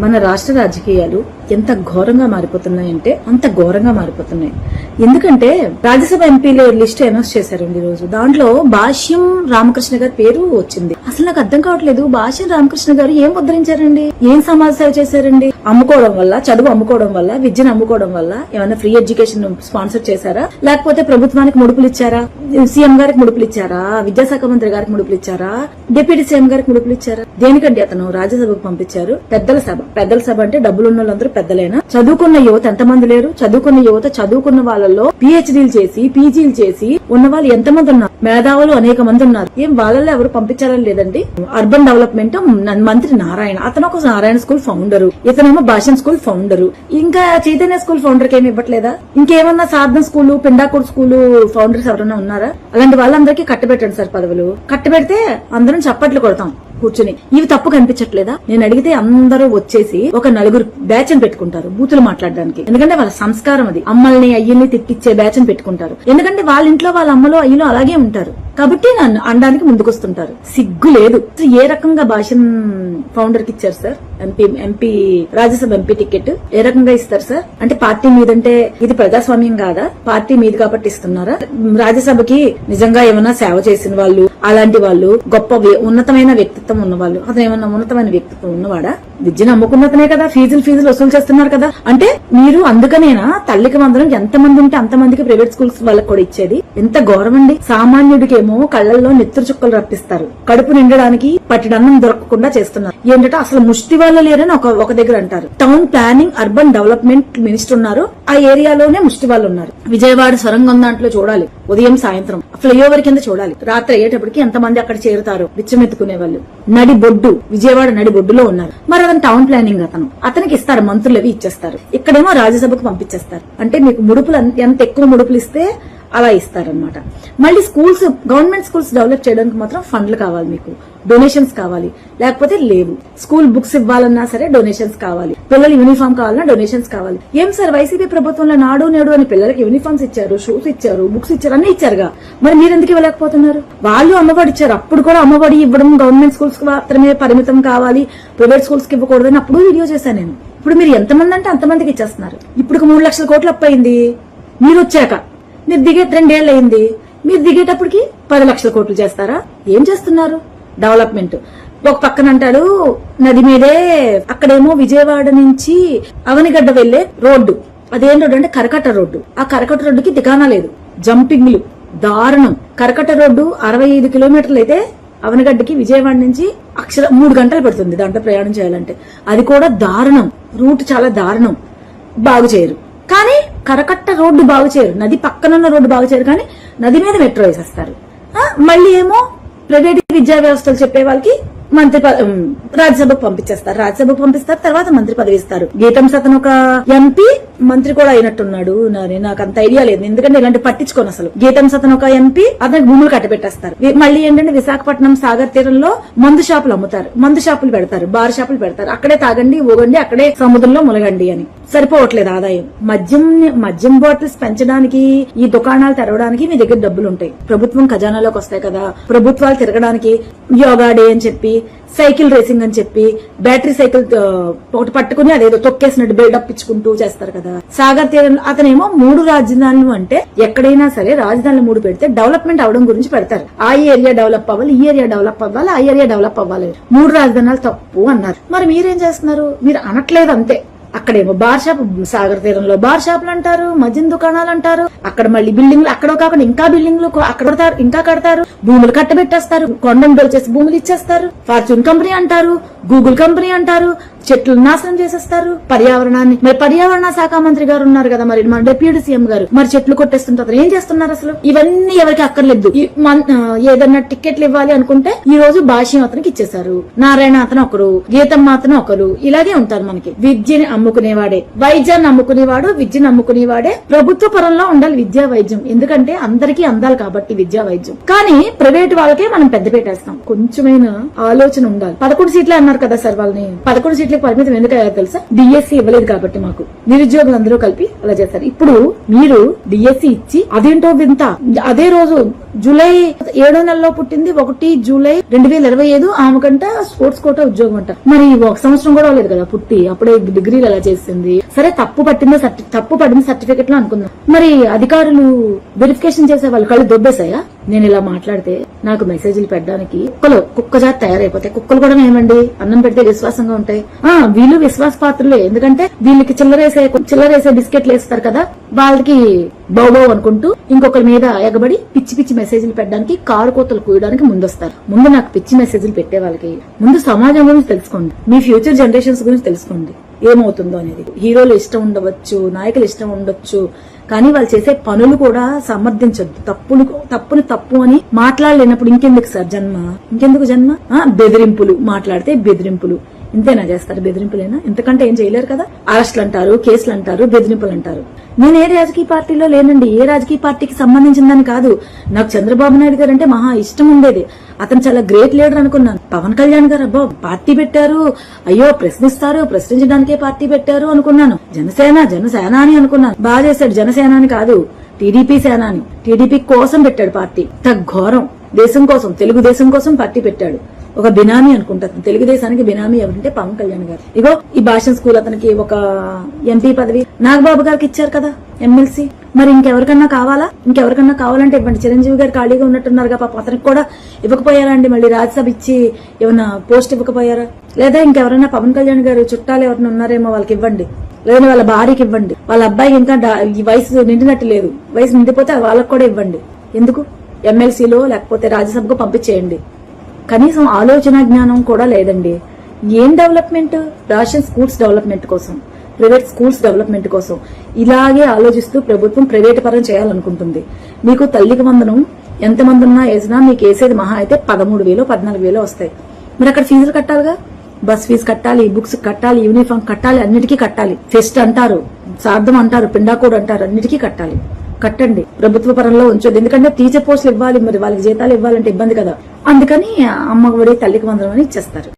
మన రాష్ట్ర రాజకీయాలు ఎంత ఘోరంగా మారిపోతున్నాయంటే అంత ఘోరంగా మారిపోతున్నాయి. ఎందుకంటే రాజ్యసభ ఎంపీల లిస్ట్ అనౌన్స్ చేశారండి ఈ రోజు. దాంట్లో భాష్యం రామకృష్ణ గారి పేరు వచ్చింది. అసలు నాకు అర్థం కావట్లేదు, భాష్యం రామకృష్ణ గారు ఏం ఉద్ధరించారండి, ఏం సమాజ సేవ చేశారండి? అమ్ముకోవడం వల్ల, చదువు అమ్ముకోవడం వల్ల, విద్యను అమ్ముకోవడం వల్ల ఏమైనా ఫ్రీ ఎడ్యుకేషన్ స్పాన్సర్ చేశారా? లేకపోతే ప్రభుత్వానికి ముడుపులు ఇచ్చారా? సీఎం గారికి ముడుపులు ఇచ్చారా? విద్యాశాఖ మంత్రి గారికి ముడుపులు ఇచ్చారా? డిప్యూటీ సీఎం గారికి ముడుపులు ఇచ్చారా? దేనికండి అతను రాజ్యసభకు పంపించారు? పెద్దల సభ అంటే డబ్బులు ఉన్న వాళ్ళందరూ పెద్దలేనా? చదువుకున్న యువత ఎంతమంది లేరు? చదువుకున్న యువత, చదువుకున్న వాళ్ళలో పిహెచ్డీలు చేసి, పీజీలు చేసి ఉన్న వాళ్ళు ఎంతమంది ఉన్నారు? మేధావులు అనేక మంది ఉన్నారు. ఏం వాళ్ళల్లో ఎవరు పంపించాలని లేదండి. అర్బన్ డెవలప్మెంట్ మంత్రి నారాయణ, అతను ఒక నారాయణ స్కూల్ ఫౌండరు, ఇతనేమో భాషన్ స్కూల్ ఫౌండరు, ఇంకా చైతన్య స్కూల్ ఫౌండర్ కి ఏమి ఇవ్వట్లేదా? ఇంకేమన్నా సాధన స్కూల్, పిండాకూర్ స్కూల్ ఫౌండర్స్ ఎవరైనా ఉన్నారా? అలాంటి వాళ్ళందరికీ కట్టబెట్టండి సార్ పదవులు. కట్టబెడితే అందరం చప్పట్లు కొడతాం కూర్చుని. ఇవి తప్పు కనిపించట్లేదా? నేను అడిగితే అందరూ వచ్చేసి ఒక నలుగురు బ్యాచ్ అని పెట్టుకుంటారు బూతులు మాట్లాడడానికి. ఎందుకంటే వాళ్ళ సంస్కారం అది. అమ్మల్ని అయ్యల్ని తిట్టిచ్చే బ్యాచ్ అని పెట్టుకుంటారు. ఎందుకంటే వాళ్ళ ఇంట్లో వాళ్ళ అమ్మలో అయ్యలో అలాగే ఉంటారు కాబట్టి నన్ను అనడానికి ముందుకొస్తుంటారు. సిగ్గు లేదు. ఏ రకంగా భాషను ఫౌండర్ కి ఇచ్చారు sir? MP Rajya Sabha MP ticket ఏ రకంగా ఇస్తారు సార్? అంటే పార్టీ మీదంటే ఇది ప్రజాస్వామ్యం కాదా? పార్టీ మీద కాబట్టి ఇస్తున్నారా? రాజ్యసభకి నిజంగా ఏమన్నా సేవ చేసిన వాళ్ళు, అలాంటి వాళ్ళు, గొప్ప ఉన్నతమైన వ్యక్తిత్వం ఉన్నవాళ్ళు, అతను ఏమన్నా ఉన్నతమైన వ్యక్తిత్వం ఉన్నవాడా? విద్యను అమ్ముకున్నతనే కదా, ఫీజులు వసూలు చేస్తున్నారు కదా. అంటే మీరు అందుకనేనా తల్లికి వందనం ఎంతమంది ఉంటే అంతమందికి ప్రైవేట్ స్కూల్స్ వాళ్ళకి కూడా ఇచ్చేది? ఎంత గౌరవండి. సామాన్యుడికేమో కళ్లల్లో నెత్తురు చుక్కలు రప్పిస్తారు, కడుపు నిండడానికి పట్టిడన్నం దొరకకుండా చేస్తున్నారు. ఏంటంటే అసలు ముష్టి వాళ్ళు లేరని ఒక దగ్గర అంటారు. Town planning urban development minister ఉన్నారు, ఆ ఏరియాలోనే ముష్టి వాళ్ళు ఉన్నారు. విజయవాడ సొరంగం దాంట్లో చూడాలి, ఉదయం సాయంత్రం ఫ్లైఓవర్ కింద చూడాలి, రాత్రి అయ్యేటప్పటికి ఎంతమంది అక్కడ చేరుతారు బిచ్చమెత్తుకునే వాళ్ళు. విజయవాడ నడిబొడ్డులో ఉన్నారు. మరి అతను టౌన్ ప్లానింగ్ అతనికి ఇస్తారు, మంత్రులు అవి ఇచ్చేస్తారు. ఇక్కడేమో రాజ్యసభకు పంపించేస్తారు. అంటే మీకు ముడుపులు ఎంత ఎక్కువ ముడుపులు ఇస్తే అలా ఇస్తారనమాట. మళ్ళీ స్కూల్స్, గవర్నమెంట్ స్కూల్స్ డెవలప్ చేయడానికి మాత్రం ఫండ్లు కావాలి, మీకు డొనేషన్స్ కావాలి, లేకపోతే లేవు. స్కూల్ బుక్స్ ఇవ్వాలన్నా సరే డొనేషన్స్ కావాలి, పిల్లలు యూనిఫామ్ కావాలన్నా డొనేషన్స్ కావాలి. ఏం సార్ వైసీపీ ప్రభుత్వంలో నాడు నేడు అని పిల్లలకి యూనిఫామ్స్ ఇచ్చారు, షూస్ ఇచ్చారు, బుక్స్ ఇచ్చారు, అన్ని ఇచ్చారుగా. మరి మీరెందుకు ఇవ్వలేకపోతున్నారు? వాళ్ళు అమ్మఒడి ఇచ్చారు, అప్పుడు కూడా అమ్మఒడి ఇవ్వడం గవర్నమెంట్ స్కూల్స్ కి మాత్రమే పరిమితం కావాలి, ప్రైవేట్ స్కూల్స్ కి ఇవ్వకూడదని అప్పుడు వీడియో చేశాను నేను. ఇప్పుడు మీరు ఎంతమంది అంటే అంతమందికి ఇచ్చేస్తున్నారు. ఇప్పుడు 3 లక్షల కోట్లు అప్పయింది. మీరు వచ్చాక, మీరు దిగే 2 ఏళ్ళు అయింది, మీరు దిగేటప్పటికి 10 లక్షల కోట్లు చేస్తారా? ఏం చేస్తున్నారు? డెవలప్మెంట్ ఒక పక్కన అంటాడు నది మీదే, అక్కడేమో విజయవాడ నుంచి అవనిగడ్డ వెళ్లే రోడ్డు, అదేం రోడ్డు అంటే కరకట్ట రోడ్డు. ఆ కరకట్ట రోడ్డుకి దిగానా లేదు, జంపింగ్లు దారుణం. కరకట్ట రోడ్డు 65 కిలోమీటర్లు అయితే అవనిగడ్డకి విజయవాడ నుంచి 3 గంటలు పడుతుంది దాంట్లో ప్రయాణం చేయాలంటే. అది కూడా దారుణం, రూట్ చాలా దారుణం. బాగు చేయరు కానీ కరకట్ట రోడ్డు బాగు చేయరు, నది పక్కనున్న రోడ్డు బాగు చేయరు కానీ నది మీద మెట్రో వేసేస్తారు. మళ్ళీ ఏమో ప్రైవేట్ విద్యా వ్యవస్థలు చెప్పే వాళ్ళకి రాజ్యసభకు పంపించేస్తారు. రాజ్యసభకు పంపిస్తారు, తర్వాత మంత్రి పదవి ఇస్తారు. గీతం సతన్ ఒక ఎంపీ, మంత్రి కూడా అయినట్టున్నాడు. నాకు అంత ఐడియా లేదు, ఎందుకంటే ఇలాంటి పట్టించుకోను అసలు. గీతం సతన్ ఒక ఎంపీ, అతనికి భూములు కట్టబెట్టేస్తారు. మళ్ళీ ఏంటంటే విశాఖపట్నం సాగర్ తీరంలో మందు షాపులు అమ్ముతారు, మందు షాపులు పెడతారు, బార్ షాపులు పెడతారు. అక్కడే తాగండి, ఊగండి, అక్కడే సముద్రంలో మునగండి అని. సరిపోవట్లేదు ఆదాయం. మద్యం బాటిల్స్ పెంచడానికి, ఈ దుకాణాలు తెరవడానికి మీ దగ్గర డబ్బులు ఉంటాయి, ప్రభుత్వం ఖజానాలోకి వస్తాయి కదా. ప్రభుత్వాలు తిరగడానికి యోగా డే అని చెప్పి, సైకిల్ రేసింగ్ అని చెప్పి, బ్యాటరీ సైకిల్ ఒకటి పట్టుకుని అదేదో తొక్కేసినట్టు బిల్డప్ ఇచ్చుకుంటూ చేస్తారు కదా. సాగర్ తీరంలో అతనేమో 3 రాజధానులు అంటే, ఎక్కడైనా సరే రాజధానులు 3 పెడితే డెవలప్మెంట్ అవడం గురించి పెడతారు. ఆ ఏరియా డెవలప్ అవ్వాలి, ఈ ఏరియా డెవలప్ అవ్వాలి, ఆ ఏరియా డెవలప్ అవ్వాలి. 3 రాజధానులు తప్పు అన్నారు. మరి మీరేం చేస్తున్నారు? మీరు అనట్లేదు అంతే. అక్కడేమో బార్ షాప్, సాగర్ తీరంలో బార్ షాపులు అంటారు, మద్యం దుకాణాలు అంటారు, అక్కడ మళ్ళీ బిల్డింగ్లు, అక్కడ కాకుండా ఇంకా బిల్డింగ్లు అక్కడ ఇంకా కడతారు, భూములు కట్టబెట్టేస్తారు, కొండను దోచేసి భూములు ఇచ్చేస్తారు, ఫార్చ్యూన్ కంపెనీ అంటారు, గూగుల్ కంపెనీ అంటారు, చెట్లు నాశనం చేసేస్తారు, పర్యావరణాన్ని. మరి పర్యావరణ శాఖ మంత్రి గారు ఉన్నారు కదా, మరి మన డిప్యూటీ సీఎం గారు మరి చెట్లు కొట్టేస్తుంటారు. ఏం చేస్తున్నారు అసలు? ఇవన్నీ ఎవరికి అక్కర్లేదు. ఏదన్నా టికెట్లు ఇవ్వాలి అనుకుంటే ఈ రోజు భాష్యం అతనికి ఇచ్చేశారు, నారాయణ అతను ఒకరు, గీతమ్మ అతను ఒకరు, ఇలాగే ఉంటారు. మనకి విద్యని అమ్ముకునేవాడే, వైద్యాన్ని అమ్ముకునేవాడు, విద్యను అమ్ముకునేవాడే. ప్రభుత్వ పరంలో ఉండాలి విద్యా వైద్యం, ఎందుకంటే అందరికీ అందాలి కాబట్టి విద్యా వైద్యం. కానీ ప్రైవేట్ వాళ్ళకే మనం పెద్ద పెట్టేస్తాం. కొంచెమైనా ఆలోచన ఉండాలి. 11 సీట్లే అన్నారు కదా సార్ వాళ్ళని, 11 సీట్లు డిఎస్సీలకు పరిమితం ఎందుకయ్యారో తెలుసా? డిఎస్సీ ఇవ్వలేదు కాబట్టి మాకు నిరుద్యోగులందరూ కలిపి అలా చేస్తారు. ఇప్పుడు మీరు డిఎస్సీ ఇచ్చి అదేంటో వింత, అదే రోజు జూలై 7వ నెలలో పుట్టింది 1 జూలై 2025 ఆమెకంట స్పోర్ట్స్ కోటా ఉద్యోగం అంట. మరి 1 సంవత్సరం కూడా లేదు కదా పుట్టి, అప్పుడే డిగ్రీలు ఎలా చేసింది? సరే తప్పు పట్టింది సర్టిఫికెట్ లో అనుకుందాం. మరి అధికారులు వెరిఫికేషన్ చేసే వాళ్ళు కళ్ళు దొబ్బేశాయా? నేను ఇలా మాట్లాడితే నాకు మెసేజ్లు పెట్టడానికి కుక్క జాతి తయారైపోతాయి. కుక్కలు కూడా ఏమండి అన్నం పెడితే విశ్వాసంగా ఉంటాయి. వీళ్ళు విశ్వాస పాత్రలే, ఎందుకంటే వీళ్ళకి చిల్లరేసే బిస్కెట్లు వేస్తారు కదా, వాళ్ళకి బౌబౌ అనుకుంటూ ఇంకొకరి మీద ఎగబడి పిచ్చి పిచ్చి మెసేజ్లు పెట్టడానికి, కారు కోతలు కూయడానికి ముందొస్తారు. ముందు నాకు పిచ్చి మెసేజ్లు పెట్టే వాళ్ళకి ముందు సమాజం గురించి తెలుసుకోండి, మీ ఫ్యూచర్ జనరేషన్స్ గురించి తెలుసుకోండి ఏమవుతుందో అనేది. హీరోలు ఇష్టం ఉండవచ్చు, నాయకులు ఇష్టం ఉండొచ్చు, కానీ వాళ్ళు చేసే పనులు కూడా సమర్థించొద్దు. తప్పుని తప్పు అని మాట్లాడలేనప్పుడు ఇంకెందుకు సార్ జన్మ? ఇంకెందుకు జన్మ? బెదిరింపులు, మాట్లాడితే బెదిరింపులు. ఇంతేనా చేస్తారు? బెదిరింపులేనా? ఇంతకంటే ఏం చేయలేరు కదా. అరెస్టులు అంటారు, కేసులు అంటారు, బెదిరింపులు అంటారు. నేను ఏ రాజకీయ పార్టీలో లేనండి, ఏ రాజకీయ పార్టీకి సంబంధించిందని కాదు. నాకు చంద్రబాబు నాయుడు గారు అంటే మహా ఇష్టం ఉండేది. అతను చాలా గ్రేట్ లీడర్ అనుకున్నాను. పవన్ కళ్యాణ్ గారు అబ్బా పార్టీ పెట్టారు, అయ్యో ప్రశ్నించడానికే పార్టీ పెట్టారు అనుకున్నాను. జనసేన అని అనుకున్నాను. బాగా చేశాడు. జనసేన అని కాదు, టీడీపీ సేన అని. టీడీపీ కోసం పెట్టాడు పార్టీ. ఘోరం. దేశం కోసం, తెలుగుదేశం కోసం పార్టీ పెట్టాడు. ఒక బినామీ అనుకుంటారు. తెలుగుదేశానికి బినామీ ఎవరంటే పవన్ కళ్యాణ్ గారు. ఇగో ఈ భాషణ స్కూల్ అతనికి ఒక ఎంపీ పదవి నాగబాబు గారికి ఇచ్చారు కదా, ఎమ్మెల్సీ. మరి ఇంకెవరికన్నా కావాలంటే ఇవ్వండి. చిరంజీవి గారు ఖాళీగా ఉన్నట్టున్నారుగా, పాప అతనికి కూడా ఇవ్వకపోయారా అండి? మళ్ళీ రాజ్యసభ ఇచ్చి ఏమన్నా పోస్ట్ ఇవ్వకపోయారా? లేదా ఇంకెవరైనా పవన్ కళ్యాణ్ గారు చుట్టాలు ఎవరైనా ఉన్నారేమో వాళ్ళకి ఇవ్వండి, లేదా వాళ్ళ భార్యకి ఇవ్వండి. వాళ్ళ అబ్బాయికి ఇంకా ఈ వయసు నిండినట్టు లేదు, వయసు నిండిపోతే వాళ్ళకి కూడా ఇవ్వండి. ఎందుకు? ఎమ్మెల్సీలో లేకపోతే రాజ్యసభకు పంపించేయండి. కనీసం ఆలోచన జ్ఞానం కూడా లేదండి. ఏం డెవలప్మెంట్? రాష్ట్ర స్కూల్స్ డెవలప్మెంట్ కోసం, ప్రైవేట్ స్కూల్స్ డెవలప్మెంట్ కోసం ఇలాగే ఆలోచిస్తూ ప్రభుత్వం ప్రైవేట్ పరం చేయాలనుకుంటుంది. మీకు తల్లికి వందనం ఎంతమంది ఉన్నా వేసినా మీకు వేసేది మహా అయితే 13,000 14,000 వస్తాయి. మరి అక్కడ ఫీజులు కట్టాలిగా. బస్ ఫీజు కట్టాలి, బుక్స్ కట్టాలి, యూనిఫామ్ కట్టాలి, అన్నిటికీ కట్టాలి. ఫెస్ట్ అంటారు, సార్థం అంటారు, పిండాకోడ్ అంటారు, అన్నిటికీ కట్టాలి. కట్టండి. ప్రభుత్వ పరంలో ఉంచొద్దు. ఎందుకంటే టీచర్ పోస్టులు ఇవ్వాలి, మరి వాళ్ళకి జీతాలు ఇవ్వాలంటే ఇబ్బంది కదా. అందుకని అమ్మఒడి తల్లికి వందనం అని ఇచ్చేస్తారు.